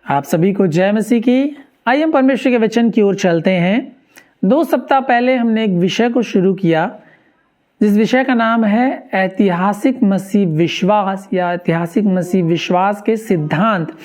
आप सभी को जय मसीह की। आइए हम परमेश्वर के वचन की ओर चलते हैं। 2 सप्ताह पहले हमने एक विषय को शुरू किया जिस विषय का नाम है ऐतिहासिक मसीह विश्वास या ऐतिहासिक मसीह विश्वास के सिद्धांत।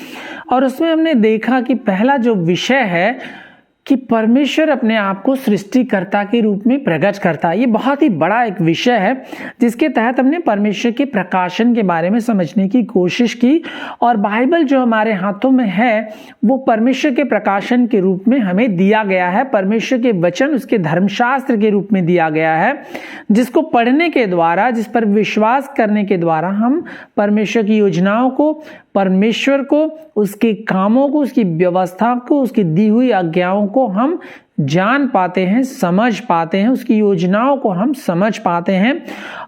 और उसमें हमने देखा कि पहला जो विषय है कि परमेश्वर अपने आप को सृष्टिकर्ता के रूप में प्रकट करता है। ये बहुत ही बड़ा एक विषय है जिसके तहत हमने परमेश्वर के प्रकाशन के बारे में समझने की कोशिश की। और बाइबल जो हमारे हाथों में है वो परमेश्वर के प्रकाशन के रूप में हमें दिया गया है। परमेश्वर के वचन उसके धर्मशास्त्र के रूप में दिया गया है, जिसको पढ़ने के द्वारा, जिस पर विश्वास करने के द्वारा हम परमेश्वर की योजनाओं को, परमेश्वर को, उसके कामों को, उसकी व्यवस्था को, उसकी दी हुई आज्ञाओं को हम जान पाते हैं, समझ पाते हैं, उसकी योजनाओं को हम समझ पाते हैं।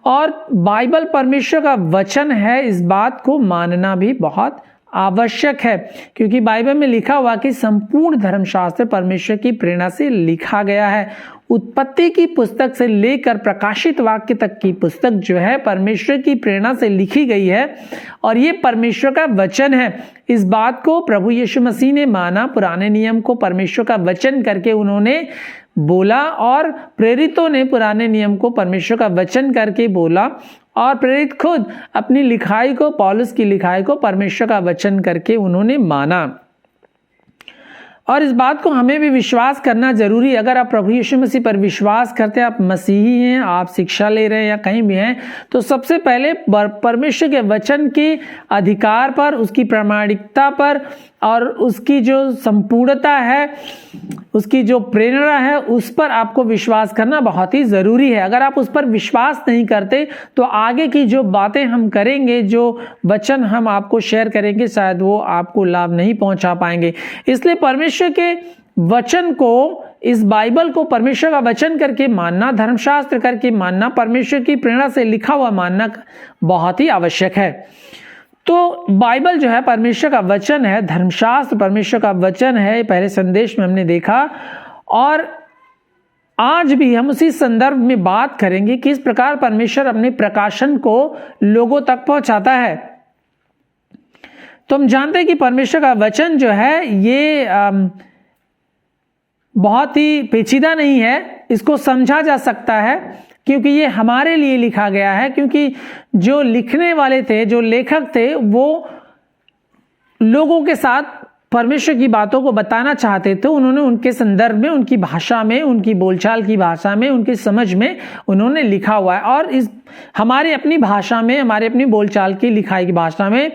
और बाइबल परमेश्वर का वचन है, इस बात को मानना भी बहुत आवश्यक है, क्योंकि बाइबल में लिखा हुआ कि संपूर्ण धर्मशास्त्र परमेश्वर की प्रेरणा से लिखा गया है। उत्पत्ति की पुस्तक से लेकर प्रकाशित वाक्य तक की पुस्तक जो है परमेश्वर की प्रेरणा से लिखी गई है और ये परमेश्वर का वचन है। इस बात को प्रभु यीशु मसीह ने माना। पुराने नियम को परमेश्वर का वचन करके उन्होंने बोला और प्रेरितों ने पुराने नियम को परमेश्वर का वचन करके बोला और प्रेरित खुद अपनी लिखाई को, पौलुस की लिखाई को परमेश्वर का वचन करके उन्होंने माना। और इस बात को हमें भी विश्वास करना जरूरी है। अगर आप प्रभु यीशु मसीह पर विश्वास करते हैं, आप मसीही हैं, आप शिक्षा ले रहे हैं या कहीं भी हैं, तो सबसे पहले परमेश्वर के वचन के अधिकार पर, उसकी प्रामाणिकता पर और उसकी जो संपूर्णता है, उसकी जो प्रेरणा है, उस पर आपको विश्वास करना बहुत ही जरूरी है। अगर आप उस पर विश्वास नहीं करते तो आगे की जो बातें हम करेंगे, जो वचन हम आपको शेयर करेंगे, शायद वो आपको लाभ नहीं पहुंचा पाएंगे। इसलिए परमेश्वर के वचन को, इस बाइबल को परमेश्वर का वचन करके मानना, धर्मशास्त्र करके मानना, परमेश्वर की प्रेरणा से लिखा हुआ मानना बहुत ही आवश्यक है। तो बाइबल जो है परमेश्वर का वचन है, धर्मशास्त्र परमेश्वर का वचन है, पहले संदेश में हमने देखा। और आज भी हम उसी संदर्भ में बात करेंगे कि इस प्रकार परमेश्वर अपने प्रकाशन को लोगों तक पहुंचाता है। तो हम जानते हैं कि परमेश्वर का वचन जो है ये बहुत ही पेचीदा नहीं है, इसको समझा जा सकता है क्योंकि ये हमारे लिए लिखा गया है। क्योंकि जो लिखने वाले थे, जो लेखक थे, वो लोगों के साथ परमेश्वर की बातों को बताना चाहते थे। उन्होंने उनके संदर्भ में, उनकी भाषा में, उनकी बोलचाल की भाषा में, उनकी समझ में उन्होंने लिखा हुआ है। और इस हमारे अपनी भाषा में, हमारे अपनी बोलचाल की लिखाई की भाषा में,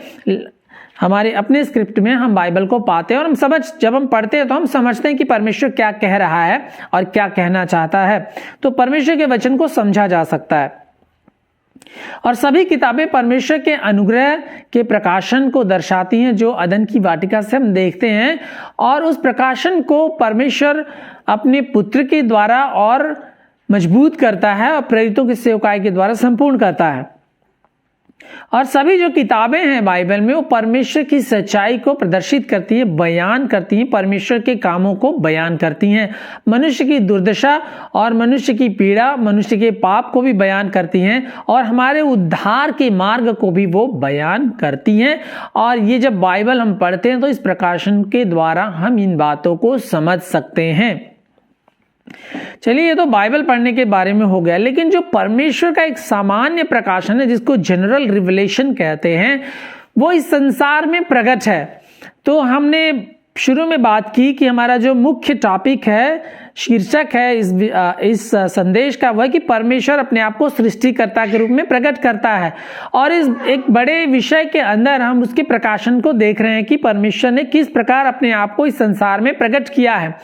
हमारे अपने स्क्रिप्ट में हम बाइबल को पाते हैं और जब हम पढ़ते हैं तो हम समझते हैं कि परमेश्वर क्या कह रहा है और क्या कहना चाहता है। तो परमेश्वर के वचन को समझा जा सकता है। और सभी किताबें परमेश्वर के अनुग्रह के प्रकाशन को दर्शाती हैं, जो अदन की वाटिका से हम देखते हैं। और उस प्रकाशन को परमेश्वर अपने पुत्र के द्वारा और मजबूत करता है और प्रेरितों की सेवकाई के द्वारा संपूर्ण करता है। और सभी जो किताबें हैं बाइबल में, वो परमेश्वर की सच्चाई को प्रदर्शित करती है, बयान करती हैं, परमेश्वर के कामों को बयान करती हैं। मनुष्य की दुर्दशा और मनुष्य की पीड़ा, मनुष्य के पाप को भी बयान करती हैं और हमारे उद्धार के मार्ग को भी वो बयान करती हैं। और ये जब बाइबल हम पढ़ते हैं तो इस प्रकाशन के द्वारा हम इन बातों को समझ सकते हैं। चलिए, ये तो बाइबल पढ़ने के बारे में हो गया। लेकिन जो परमेश्वर का एक सामान्य प्रकाशन है, जिसको जनरल रिवलेशन कहते हैं, वो इस संसार में प्रकट है। तो हमने शुरू में बात की कि हमारा जो मुख्य टॉपिक है, शीर्षक है इस संदेश का, वह कि परमेश्वर अपने आप को सृष्टिकर्ता के रूप में प्रकट करता है। और इस एक बड़े विषय के अंदर हम उसके प्रकाशन को देख रहे हैं कि परमेश्वर ने किस प्रकार अपने आप को इस संसार में प्रकट किया है।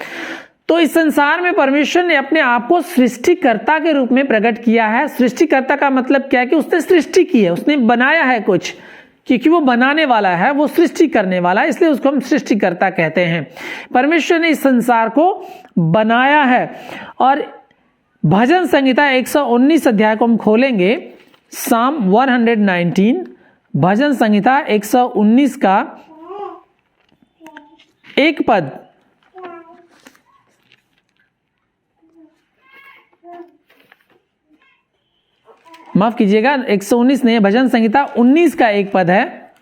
तो इस संसार में परमेश्वर ने अपने आप को सृष्टिकर्ता के रूप में प्रकट किया है। सृष्टिकर्ता का मतलब क्या है कि उसने सृष्टि की है, उसने बनाया है कुछ, क्योंकि वो बनाने वाला है, वो सृष्टि करने वाला है, इसलिए उसको हम सृष्टिकर्ता कहते हैं। परमेश्वर ने इस संसार को बनाया है। और भजन संहिता 119 अध्याय को हम खोलेंगे, साम 119, भजन संहिता 119 का 1 पद। माफ कीजिएगा, 119 नहीं, भजन संहिता 19 का 1 पद है।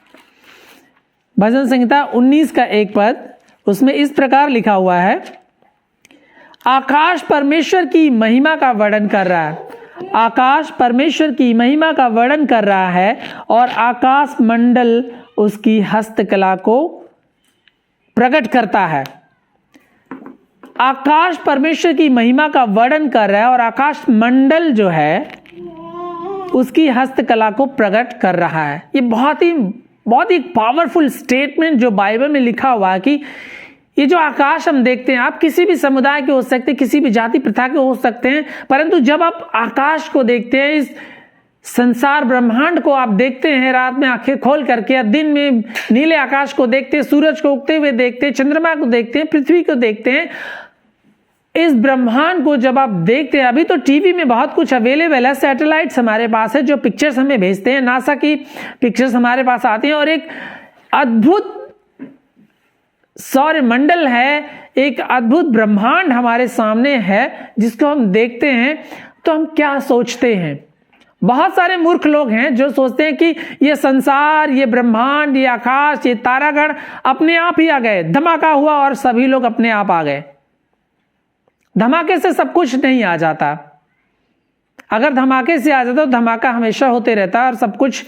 भजन संहिता 19 का 1 पद, उसमें इस प्रकार लिखा हुआ है, आकाश परमेश्वर की महिमा का वर्णन कर रहा है। आकाश परमेश्वर की महिमा का वर्णन कर रहा है और आकाश मंडल उसकी हस्तकला को प्रकट करता है। आकाश परमेश्वर की महिमा का वर्णन कर रहा है और आकाश मंडल जो है उसकी हस्तकला को प्रकट कर रहा है। ये बहुत ही पावरफुल स्टेटमेंट जो बाइबल में लिखा हुआ है कि ये जो आकाश हम देखते हैं, आप किसी भी समुदाय के हो सकते हैं, किसी भी जाति प्रथा के हो सकते हैं, परंतु जब आप आकाश को देखते हैं, इस संसार ब्रह्मांड को आप देखते हैं रात में आंखें खोल करके, या दिन में नीले आकाश को देखते हैं, सूरज को उगते हुए देखते हैं, चंद्रमा को देखते हैं, पृथ्वी को देखते हैं, इस ब्रह्मांड को जब आप देखते हैं, अभी तो टीवी में बहुत कुछ अवेलेबल है, सैटेलाइट्स हमारे पास है जो पिक्चर्स हमें भेजते हैं, नासा की पिक्चर्स हमारे पास आती हैं और एक अद्भुत सौर मंडल है, एक अद्भुत ब्रह्मांड हमारे सामने है जिसको हम देखते हैं, तो हम क्या सोचते हैं? बहुत सारे मूर्ख लोग हैं जो सोचते हैं कि ये संसार, ये ब्रह्मांड, ये आकाश, ये तारागण अपने आप ही आ गए, धमाका हुआ और सभी लोग अपने आप आ गए। धमाके से सब कुछ नहीं आ जाता। अगर धमाके से आ जाता तो धमाका हमेशा होते रहता और सब कुछ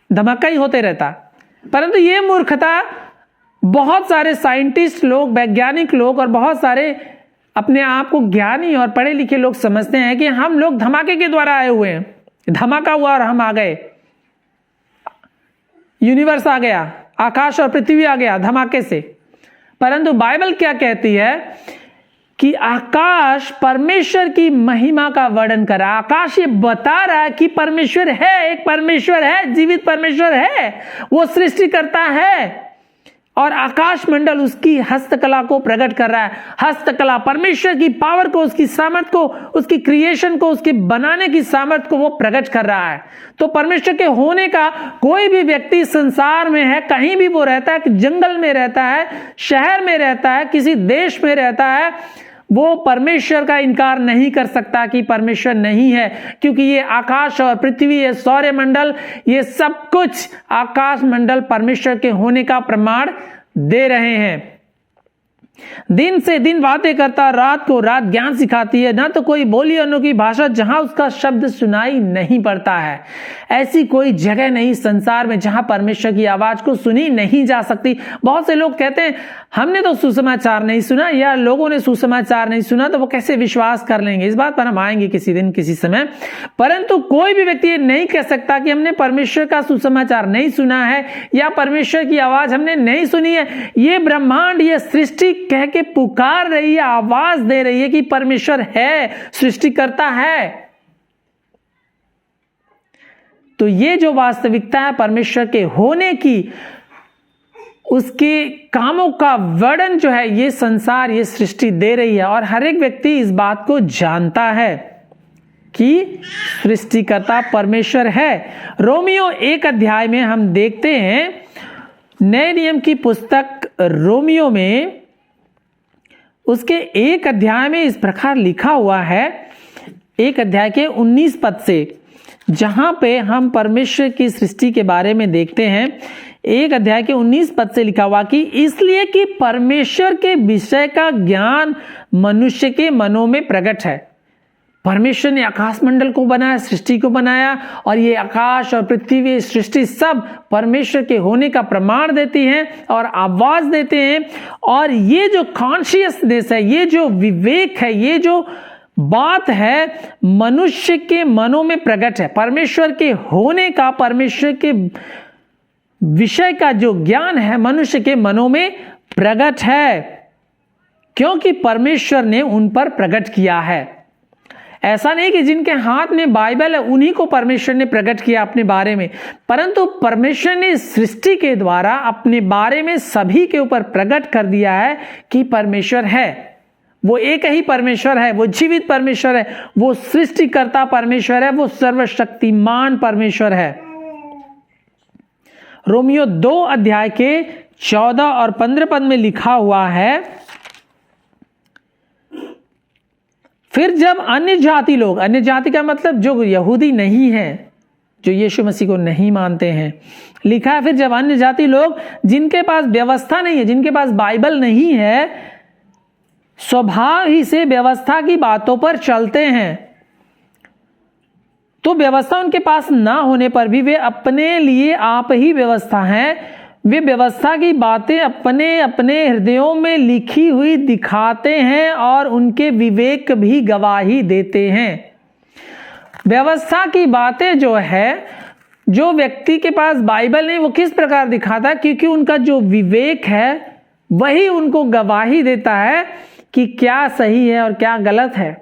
धमाका ही होते रहता। परंतु ये मूर्खता बहुत सारे साइंटिस्ट लोग, वैज्ञानिक लोग और बहुत सारे अपने आप को ज्ञानी और पढ़े लिखे लोग समझते हैं कि हम लोग धमाके के द्वारा आए हुए हैं, धमाका हुआ और हम आ गए, यूनिवर्स आ गया, आकाश और पृथ्वी आ गया धमाके से। परंतु बाइबल क्या कहती है कि आकाश परमेश्वर की महिमा का वर्णन कर रहा है। आकाश ये बता रहा है कि परमेश्वर है, एक परमेश्वर है, जीवित परमेश्वर है, वो सृष्टि करता है और आकाश मंडल उसकी हस्तकला को प्रकट कर रहा है। हस्तकला परमेश्वर की पावर को, उसकी सामर्थ को, उसकी क्रिएशन को, उसकी बनाने की सामर्थ को वो प्रकट कर रहा है। तो परमेश्वर के होने का कोई भी व्यक्ति संसार में है, कहीं भी वो रहता है, जंगल में रहता है, शहर में रहता है, किसी देश में रहता है, वो परमेश्वर का इनकार नहीं कर सकता कि परमेश्वर नहीं है, क्योंकि ये आकाश और पृथ्वी, ये सौर मंडल, ये सब कुछ आकाश मंडल परमेश्वर के होने का प्रमाण दे रहे हैं। दिन से दिन बातें करता, रात को रात ज्ञान सिखाती है, ना तो कोई बोली अनोखी भाषा जहां उसका शब्द सुनाई नहीं पड़ता है। ऐसी कोई जगह नहीं संसार में जहां परमेश्वर की आवाज को सुनी नहीं जा सकती। बहुत से लोग कहते हैं हमने तो सुसमाचार नहीं सुना, या लोगों ने सुसमाचार नहीं सुना, तो वो कैसे विश्वास कर लेंगे। इस बात पर हम आएंगे किसी दिन किसी समय। परंतु कोई भी व्यक्ति ये नहीं कह सकता कि हमने परमेश्वर का सुसमाचार नहीं सुना है या परमेश्वर की आवाज हमने नहीं सुनी है। ये ब्रह्मांड, ये सृष्टि कह के पुकार रही है, आवाज दे रही है कि परमेश्वर है, सृष्टि करता है। तो ये जो वास्तविकता है परमेश्वर के होने की, उसके कामों का वर्णन जो है ये संसार, ये सृष्टि दे रही है और हर एक व्यक्ति इस बात को जानता है कि सृष्टिकर्ता परमेश्वर है। रोमियो 1 अध्याय में हम देखते हैं, नए नियम की पुस्तक रोमियो में उसके 1 अध्याय में इस प्रकार लिखा हुआ है, 1 अध्याय के 19 पद से, जहां पे हम परमेश्वर की सृष्टि के बारे में देखते हैं। 1 अध्याय के 19 पद से लिखा हुआ कि इसलिए कि परमेश्वर के विषय का ज्ञान मनुष्य के मनों में प्रकट है। परमेश्वर ने आकाश मंडल को बनाया, सृष्टि को बनाया, और ये आकाश और पृथ्वी, सृष्टि सब परमेश्वर के होने का प्रमाण देती हैं और आवाज देते हैं। और ये जो कॉन्शियसनेस है, ये जो विवेक है, ये जो बात है मनुष्य के मनों में प्रकट है। परमेश्वर के होने का, परमेश्वर के विषय का जो ज्ञान है मनुष्य के मनों में प्रकट है, क्योंकि परमेश्वर ने उन पर प्रकट किया है। ऐसा नहीं कि जिनके हाथ में बाइबल है उन्हीं को परमेश्वर ने प्रकट किया अपने बारे में, परंतु परमेश्वर ने सृष्टि के द्वारा अपने बारे में सभी के ऊपर प्रकट कर दिया है कि परमेश्वर है। वो एक ही परमेश्वर है, वो जीवित परमेश्वर है, वो सृष्टिकर्ता परमेश्वर है, वो सर्वशक्तिमान परमेश्वर है। रोमियो 2 अध्याय के 14 और 15 पद में लिखा हुआ है, फिर जब अन्य जाति लोग, अन्य जाति का मतलब जो यहूदी नहीं है, जो यीशु मसीह को नहीं मानते हैं। लिखा है फिर जब अन्य जाति लोग जिनके पास व्यवस्था नहीं है, जिनके पास बाइबल नहीं है, स्वभाव ही से व्यवस्था की बातों पर चलते हैं, तो व्यवस्था उनके पास ना होने पर भी वे अपने लिए आप ही व्यवस्था हैं। वे व्यवस्था की बातें अपने अपने हृदयों में लिखी हुई दिखाते हैं और उनके विवेक भी गवाही देते हैं। व्यवस्था की बातें जो है, जो व्यक्ति के पास बाइबल नहीं, वो किस प्रकार दिखाता है? क्योंकि उनका जो विवेक है वही उनको गवाही देता है कि क्या सही है और क्या गलत है।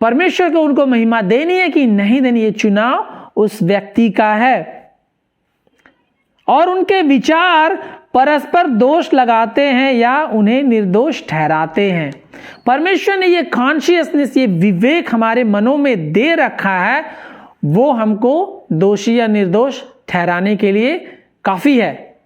परमेश्वर को उनको महिमा देनी है कि नहीं देनी, ये चुनाव उस व्यक्ति का है। और उनके विचार परस्पर दोष लगाते हैं या उन्हें निर्दोष ठहराते हैं। परमेश्वर ने ये कॉन्शियसनेस, ये विवेक हमारे मनों में दे रखा है, वो हमको दोषी या निर्दोष ठहराने के लिए काफी है।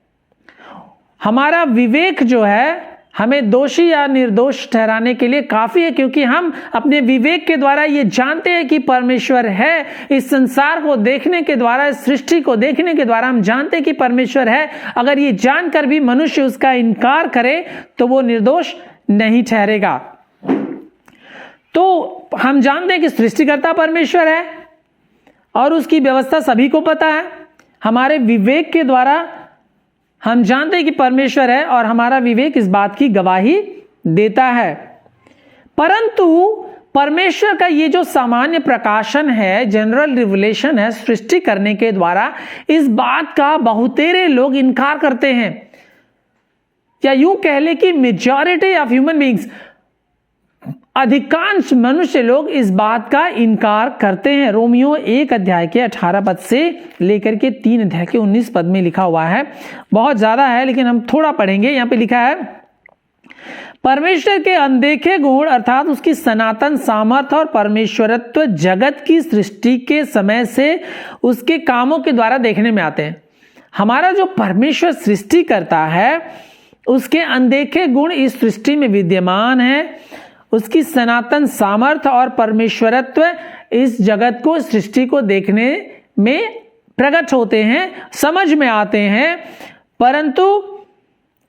हमारा विवेक जो है हमें दोषी या निर्दोष ठहराने के लिए काफी है, क्योंकि हम अपने विवेक के द्वारा ये जानते हैं कि परमेश्वर है। इस संसार को देखने के द्वारा, इस सृष्टि को देखने के द्वारा हम जानते हैं कि परमेश्वर है। अगर ये जानकर भी मनुष्य उसका इनकार करे तो वो निर्दोष नहीं ठहरेगा। तो हम जानते हैं कि सृष्टिकर्ता परमेश्वर है और उसकी व्यवस्था सभी को पता है। हमारे विवेक के द्वारा हम जानते हैं कि परमेश्वर है और हमारा विवेक इस बात की गवाही देता है। परंतु परमेश्वर का ये जो सामान्य प्रकाशन है, जनरल रिवलेशन है सृष्टि करने के द्वारा, इस बात का बहुतेरे लोग इनकार करते हैं। या यूं कह ले कि मेजॉरिटी ऑफ ह्यूमन बीइंग्स, अधिकांश मनुष्य लोग इस बात का इनकार करते हैं। रोमियो 1 अध्याय के 18 पद से लेकर के 3 अध्याय के 19 पद में लिखा हुआ है। बहुत ज्यादा है लेकिन हम थोड़ा पढ़ेंगे। यहां पे लिखा है, परमेश्वर के अनदेखे गुण अर्थात उसकी सनातन सामर्थ्य और परमेश्वरत्व जगत की सृष्टि के समय से उसके कामों के द्वारा देखने में आते हैं। हमारा जो परमेश्वर सृष्टि करता है, उसके अनदेखे गुण इस सृष्टि में विद्यमान है। उसकी सनातन सामर्थ्य और परमेश्वरत्व इस जगत को, सृष्टि को देखने में प्रकट होते हैं, समझ में आते हैं। परंतु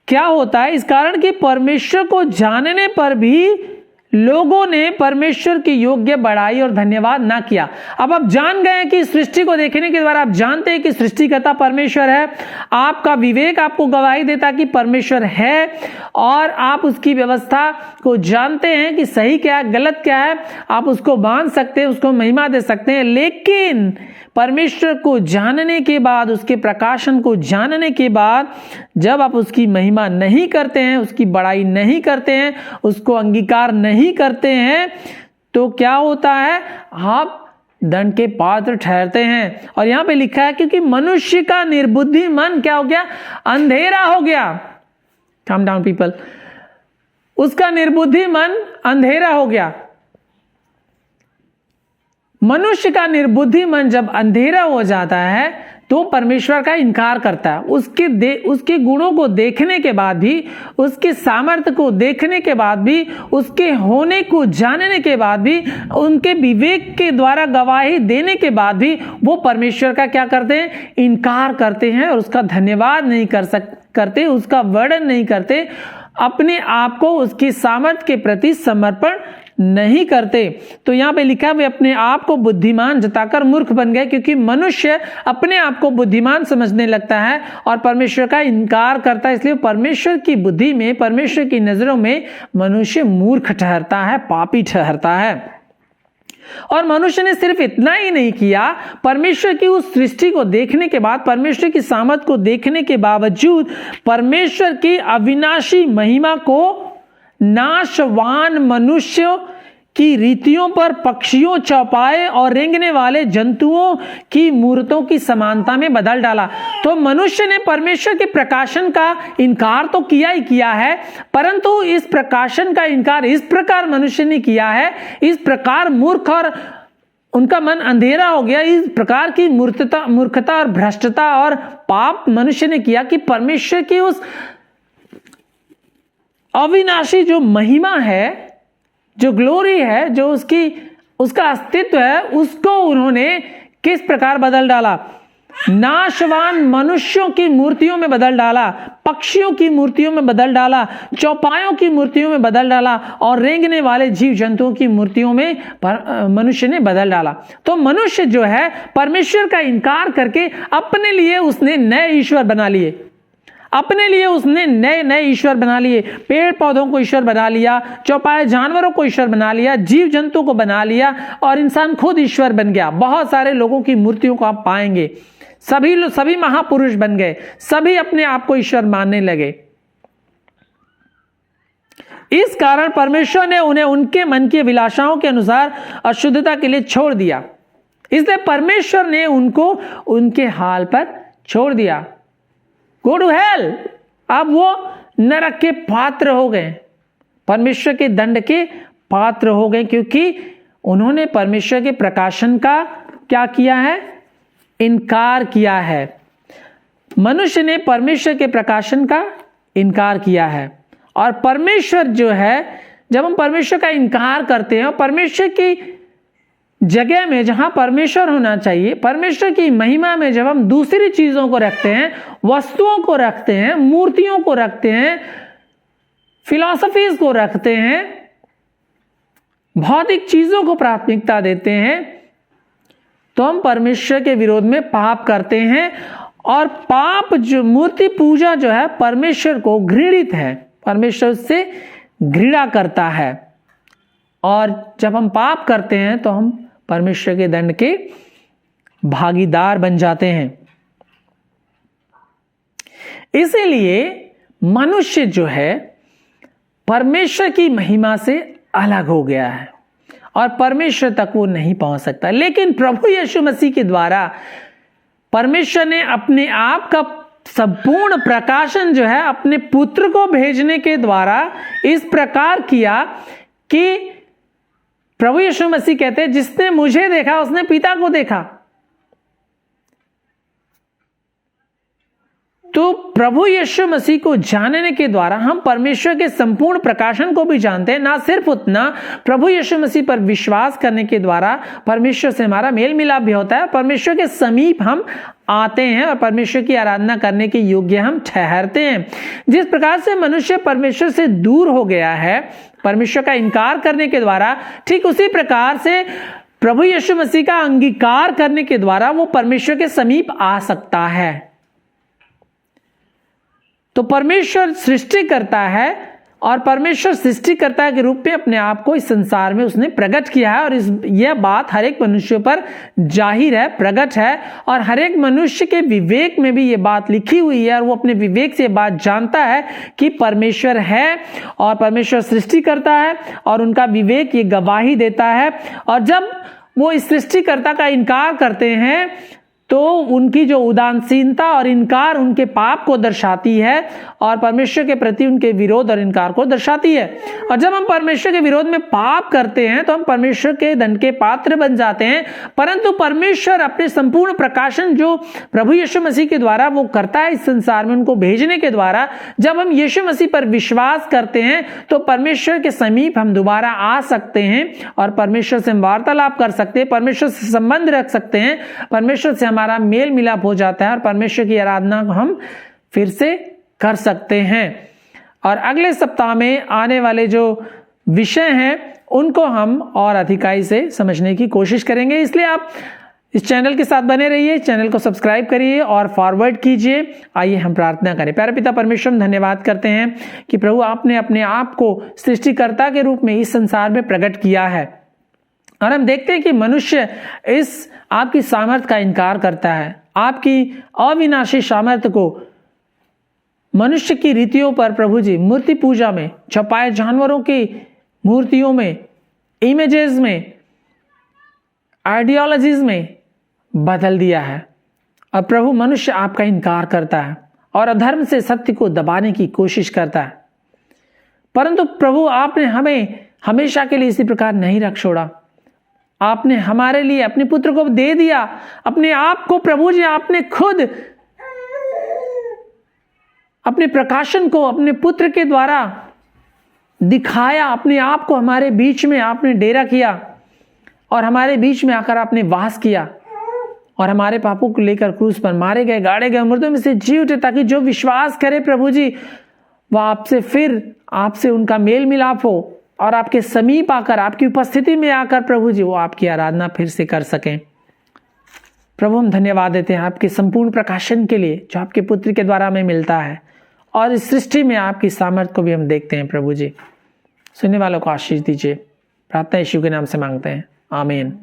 क्या होता है, इस कारण कि परमेश्वर को जानने पर भी लोगों ने परमेश्वर की योग्य बड़ाई और धन्यवाद ना किया। अब आप जान गए कि सृष्टि को देखने के द्वारा आप जानते हैं कि सृष्टिकर्ता परमेश्वर है। आपका विवेक आपको गवाही देता कि परमेश्वर है और आप उसकी व्यवस्था को जानते हैं कि सही क्या है, गलत क्या है। आप उसको मान सकते हैं, उसको महिमा दे सकते हैं। लेकिन परमेश्वर को जानने के बाद, उसके प्रकाशन को जानने के बाद, जब आप उसकी महिमा नहीं करते हैं, उसकी बड़ाई नहीं करते हैं, उसको अंगीकार नहीं करते हैं, तो क्या होता है, आप दंड के पात्र ठहरते हैं। और यहां पे लिखा है, क्योंकि मनुष्य का निर्बुद्धि मन क्या हो गया, अंधेरा हो गया। काम डाउन पीपल, उसका निर्बुद्धि मन अंधेरा हो गया। मनुष्य का निर्बुद्धि मन जब अंधेरा हो जाता है तो परमेश्वर का इनकार करता है। उसके गुणों को देखने के बाद भी, उसके सामर्थ्य को देखने के बाद भी, उसके होने को जानने के बाद भी, उनके विवेक के द्वारा गवाही देने के बाद भी वो परमेश्वर का क्या करते हैं, इनकार करते हैं और उसका धन्यवाद नहीं करते, उसका वर्णन नहीं करते, अपने आप को उसकी सामर्थ्य के प्रति समर्पण नहीं करते। तो यहां पे लिखा है, वे अपने आप को बुद्धिमान जताकर मूर्ख बन गए, क्योंकि मनुष्य अपने आप को बुद्धिमान समझने लगता है और परमेश्वर का इनकार करता है। इसलिए परमेश्वर की बुद्धि में, परमेश्वर की नजरों में मनुष्य मूर्ख ठहरता है, पापी ठहरता है। और मनुष्य ने सिर्फ इतना ही नहीं किया, परमेश्वर की उस सृष्टि को देखने के बाद, परमेश्वर की सामर्थ को देखने के बावजूद, परमेश्वर की अविनाशी महिमा को नाशवान मनुष्य की रीतियों पर पक्षियों, चौपाए और रेंगने वाले जंतुओं की मूर्तों की समानता में बदल डाला। तो मनुष्य ने परमेश्वर के प्रकाशन का इनकार तो किया ही किया है, परंतु इस प्रकाशन का इनकार इस प्रकार मनुष्य ने किया है, इस प्रकार मूर्ख और उनका मन अंधेरा हो गया, इस प्रकार की मूर्खता और भ्रष्टता और पाप मनुष्य ने किया कि परमेश्वर की उस अविनाशी जो महिमा है, जो ग्लोरी है, जो उसका अस्तित्व है, उसको उन्होंने किस प्रकार बदल डाला? नाशवान मनुष्यों की मूर्तियों में बदल डाला, पक्षियों की मूर्तियों में बदल डाला, चौपायों की मूर्तियों में बदल डाला और रेंगने वाले जीव जंतुओं की मूर्तियों में मनुष्य ने बदल डाला। तो मनुष्य जो है परमेश्वर का इनकार करके अपने लिए उसने नए ईश्वर बना लिए, अपने लिए उसने नए नए ईश्वर बना लिए। पेड़ पौधों को ईश्वर बना लिया, चौपाए जानवरों को ईश्वर बना लिया, जीव जंतु को बना लिया और इंसान खुद ईश्वर बन गया। बहुत सारे लोगों की मूर्तियों को आप पाएंगे, सभी महापुरुष बन गए, सभी अपने आप को ईश्वर मानने लगे। इस कारण परमेश्वर ने उन्हें उनके मन की अभिलाषाओं के अनुसार अशुद्धता के लिए छोड़ दिया, इसलिए परमेश्वर ने उनको उनके हाल पर छोड़ दिया। Go to hell. अब वो नरक के पात्र हो गए, परमेश्वर के दंड के पात्र हो गए, क्योंकि उन्होंने परमेश्वर के प्रकाशन का क्या किया है? इनकार किया है। मनुष्य ने परमेश्वर के प्रकाशन का इनकार किया है। और परमेश्वर जो है, जब हम परमेश्वर का इनकार करते हैं और परमेश्वर की जगह में जहां परमेश्वर होना चाहिए, परमेश्वर की महिमा में जब हम दूसरी चीजों को रखते हैं, वस्तुओं को रखते हैं, मूर्तियों को रखते हैं, फिलॉसफीज को रखते हैं, भौतिक चीजों को प्राथमिकता देते हैं, तो हम परमेश्वर के विरोध में पाप करते हैं। और पाप जो मूर्ति पूजा जो है परमेश्वर को घृणित है, परमेश्वर से घृणा करता है। और जब हम पाप करते हैं तो हम परमेश्वर के दंड के भागीदार बन जाते हैं। इसीलिए मनुष्य जो है परमेश्वर की महिमा से अलग हो गया है और परमेश्वर तक वो नहीं पहुंच सकता। लेकिन प्रभु यीशु मसीह के द्वारा परमेश्वर ने अपने आप का संपूर्ण प्रकाशन जो है अपने पुत्र को भेजने के द्वारा इस प्रकार किया कि प्रभु यीशु मसीह कहते हैं, जिसने मुझे देखा उसने पिता को देखा। तो प्रभु यीशु मसीह को जानने के द्वारा हम परमेश्वर के संपूर्ण प्रकाशन को भी जानते हैं। ना सिर्फ उतना, प्रभु यीशु मसीह पर विश्वास करने के द्वारा परमेश्वर से हमारा मेल मिलाप भी होता है, परमेश्वर के समीप हम आते हैं और परमेश्वर की आराधना करने के योग्य हम ठहरते हैं। जिस प्रकार से मनुष्य परमेश्वर से दूर हो गया है परमेश्वर का इनकार करने के द्वारा, ठीक उसी प्रकार से प्रभु यीशु मसीह का अंगीकार करने के द्वारा वो परमेश्वर के समीप आ सकता है। तो परमेश्वर सृष्टि करता है और परमेश्वर सृष्टिकर्ता के रूप में अपने आप को इस संसार में उसने प्रकट किया है। और यह बात हर एक मनुष्य पर जाहिर है, प्रकट है, और हर एक मनुष्य के विवेक में भी ये बात लिखी हुई है और वो अपने विवेक से बात जानता है कि परमेश्वर है और परमेश्वर सृष्टि करता है और उनका विवेक ये गवाही देता है। और जब वो इस सृष्टिकर्ता का इनकार करते हैं तो उनकी जो उदासीनता और इनकार उनके पाप को दर्शाती है और परमेश्वर के प्रति उनके विरोध और इनकार को दर्शाती है। और जब हम परमेश्वर के विरोध में पाप करते हैं तो हम परमेश्वर के दंड के पात्र बन जाते हैं। परंतु परमेश्वर अपने संपूर्ण प्रकाशन जो प्रभु यीशु मसीह के द्वारा वो करता है इस संसार में, उनको भेजने के द्वारा, जब हम यीशु मसीह पर विश्वास करते हैं तो परमेश्वर के समीप हम दोबारा आ सकते हैं और परमेश्वर से हम वार्तालाप कर सकते हैं, परमेश्वर से संबंध रख सकते हैं, परमेश्वर से हमारा मेल मिलाप हो जाता है और परमेश्वर की आराधना को हम फिर से कर सकते हैं। और अगले सप्ताह में आने वाले जो विषय हैं उनको हम और अधिकाई से समझने की कोशिश करेंगे। इसलिए आप इस चैनल के साथ बने रहिए, चैनल को सब्सक्राइब करिए और फॉरवर्ड कीजिए। आइए हम प्रार्थना करें। प्यारे पिता परमेश्वर, हम धन्यवाद करते हैं कि प्रभु आपने अपने आप को सृष्टिकर्ता के रूप में इस संसार में प्रकट किया है और हम देखते हैं कि मनुष्य इस आपकी सामर्थ का इनकार करता है। आपकी अविनाशी सामर्थ्य को मनुष्य की रीतियों पर प्रभु जी मूर्ति पूजा में, छपाए जानवरों की मूर्तियों में, इमेजेस में, आइडियोलॉजीज में बदल दिया है। और प्रभु मनुष्य आपका इनकार करता है और अधर्म से सत्य को दबाने की कोशिश करता है। परंतु प्रभु आपने हमें हमेशा के लिए इसी प्रकार नहीं रख छोड़ा। आपने हमारे लिए अपने पुत्र को दे दिया, अपने आप को प्रभु जी आपने खुद अपने प्रकाशन को अपने पुत्र के द्वारा दिखाया, अपने आप को हमारे बीच में आपने डेरा किया और हमारे बीच में आकर आपने वास किया। और हमारे पापों को लेकर क्रूस पर मारे गए, गाड़े गए, मुर्दों में से जी उठे, ताकि जो विश्वास करे प्रभु जी वह आपसे फिर आपसे उनका मेल मिलाप हो और आपके समीप आकर, आपकी उपस्थिति में आकर प्रभु जी वो आपकी आराधना फिर से कर सकें। प्रभु हम धन्यवाद देते हैं आपके संपूर्ण प्रकाशन के लिए जो आपके पुत्र के द्वारा हमें मिलता है, और इस सृष्टि में आपकी सामर्थ्य को भी हम देखते हैं प्रभु जी। सुनने वालों को आशीष दीजिए, प्रार्थना यीशु के नाम से मांगते हैं, आमीन।